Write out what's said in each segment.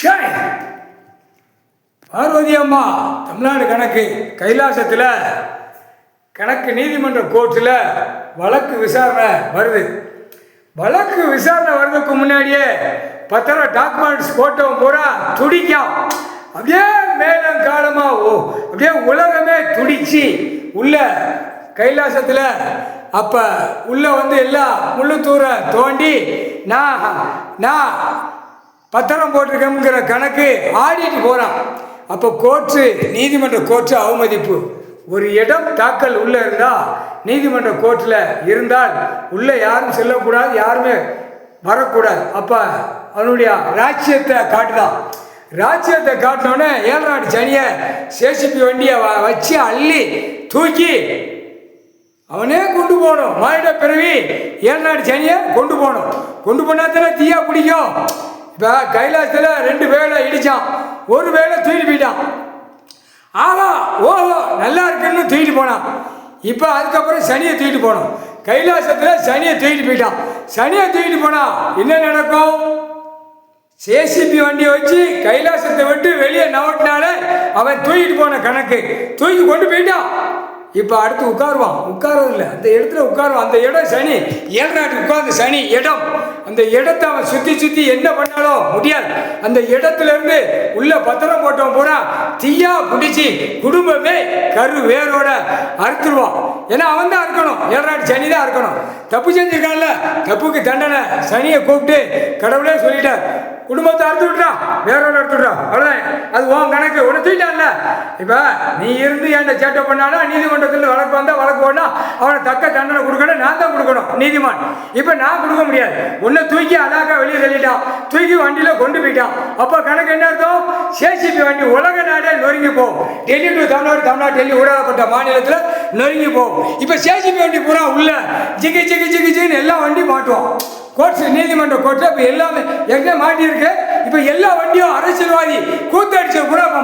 ஷாய் பார்வதி அம்மா தமிழ்நாடு கணக்கு கைலாசத்தில் கணக்கு நீதிமன்ற கோர்ட்டில் வழக்கு விசாரணை வருது. வழக்கு விசாரணை வர்றதுக்கு முன்னாடியே பத்திரம் டாக்குமெண்ட்ஸ் போட்டவன் பூரா துடிக்கும். அப்படியே மேலும் காலமாக அப்படியே உலகமே துடிச்சு உள்ள கைலாசத்தில் அப்போ உள்ள வந்து எல்லாம் முள்ளுத்தூரை தோண்டி நான் பத்திரம் போட்டிருக்கேங்கிற கணக்கு ஆடிட்டு போகிறான். அப்போ கோர்ட்டு நீதிமன்ற கோர்ட்டு அவமதிப்பு. ஒரு இடம் தாக்கல் உள்ளே இருந்தால் நீதிமன்ற கோர்ட்டில் இருந்தால் உள்ளே யாரும் செல்லக்கூடாது, யாருமே வரக்கூடாது. அப்போ அவனுடைய ராஜ்யத்தை காட்டுதான். ராஜ்யத்தை காட்டினோடனே 7 நாட்டு சனியை சேசிப்பி வண்டியை வச்சு அள்ளி தூக்கி அவனே கொண்டு போகணும். மானிட பிறவி 7 நாட்டு சனியை கொண்டு போகணும். கொண்டு போனாத்தானே தீயா பிடிக்கும். இப்போ கைலாசத்தில் 2 வேலை இடித்தான், ஒரு வேலை தூக்கிட்டு போயிட்டான். ஆஹா ஓஹோ நல்லா இருக்குன்னு தூக்கிட்டு போனான். இப்போ அதுக்கப்புறம் சனியை தூக்கிட்டு போனோம். கைலாசத்தில் சனியை தூக்கிட்டு போயிட்டான். சனியை தூக்கிட்டு போனால் என்ன நடக்கும்? சேசிபி வண்டியை வச்சு கைலாசத்தை விட்டு வெளியே நவட்டினால அவன் தூக்கிட்டு போன கணக்கு தூக்கி கொண்டு போயிட்டான். இப்போ அடுத்து உட்காருவான். உட்காரதில்லை, அந்த இடத்துல உட்காருவான். அந்த இடம் சனி 7 நாட்டு உட்கார்ந்து சனி இடம். அந்த இடத்த அவன் சுற்றி என்ன பண்ணாலும் முடியாது. அந்த இடத்துல இருந்து உள்ள பத்திரம் போட்டவன் பூரா தீயா பிடிச்சி குடும்பமே கரு வேரோட அறுத்துருவான். ஏன்னா அவன் தான் அறுக்கணும், 7 நாட்டு சனி தான் அறுக்கணும். தப்பு செஞ்சிருக்கான்ல, தப்புக்கு தண்டனை. சனியை கூப்பிட்டு கடவுளே சொல்லிட்டார், குடும்பத்தை அறுத்து விட்டுறான், வேரோட அறுத்து விட்டுறான். அவ்வளோதான், அது உன் கணக்கு. ஒன்று தூக்கிட்டான்ல. இப்போ நீ இருந்து என்கிட்ட சேட்டை பண்ணாலும் நீதிமன்றத்தில் வழக்கு வந்தால் வழக்கு வேணால் அவனை தக்க தண்டனை கொடுக்கணும். நான் தான் கொடுக்கணும் நீதிமான். இப்போ நான் கொடுக்க முடியாது. உன்னை தூக்கி அதாக்கா வெளியே தள்ளிட்டான், தூக்கி வண்டியில் கொண்டு போயிட்டான். அப்போ கணக்கு என்ன அர்த்தம்? சேசிபி வண்டி உலக நாடே நொறுங்கி போகும். டெல்லி டு தமிழ்நாடு, தமிழ்நாடு டெல்லி ஊடாகப்பட்ட மாநிலத்தில் நொறுங்கி போகும். இப்போ சேசிபி வண்டி பூரா உள்ள ஜிகி ஜிகி ஜிகி ஜின்னு எல்லா வண்டியும் மாட்டுவோம். கோர்ட்ஸ் நீதிமன்ற கோர்ட்டில் இப்போ எல்லாமே எங்கே மாட்டியிருக்கு. இப்போ எல்லா வண்டியும் அரசியல்வாதி கூத்தடிச்ச பூரா இப்போ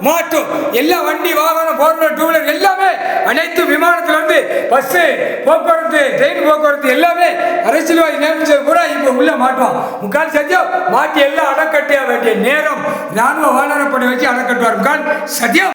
மாட்டும். எல்லா வண்டி வாகனம் 4 2 எல்லாமே அனைத்து விமானத்திலிருந்து பஸ்ஸு போக்குவரத்து, ட்ரெயின் போக்குவரத்து எல்லாமே அரசியல்வாதி நியமிச்சது பூரா இப்போ உள்ள மாட்டுவான். முக்கால் சத்தியம் மாட்டி எல்லாம் அடக்கட்ட வேண்டிய நேரம். ராணுவ வானரப்படை வச்சு அடக்கட்டுவார். முக்கால் சத்தியம்.